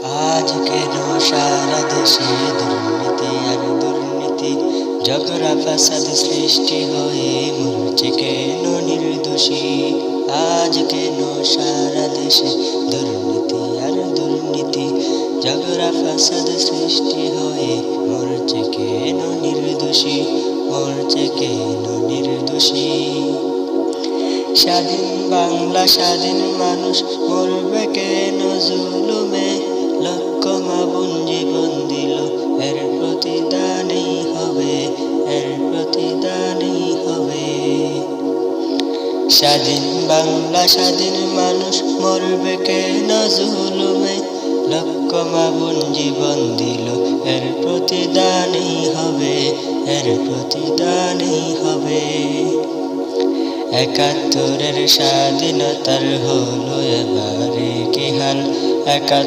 আজ কেন সারা দেশে দুর্নীতি আর দুর্নীতি, ঝগড়া ফাসাদ সৃষ্টি হয়ে মরছে কেন নির্দোষী। আজ কেন সারা দেশে দুর্নীতি আর দুর্নীতি, ঝগড়া ফাসাদ সৃষ্টি হয়ে মরছে কেন নির্দোষী, মরছে কেন নির্দোষী। স্বাধীন বাংলা স্বাধীন মানুষ মরবে কেন জুলুমে, লক্ষ মাবুন জীবন দিল এর প্রতিদানই হবে, এর প্রতিদানই হবে। স্বাধীন বাংলা স্বাধীন মানুষ মরবে কেন জুলুমে, লক্ষ মাবুন জীবন দিল এর প্রতিদানই হবে, এর প্রতিদানই হবে। ৭১-এর স্বাধীনতার হলো এবারে কি হাল,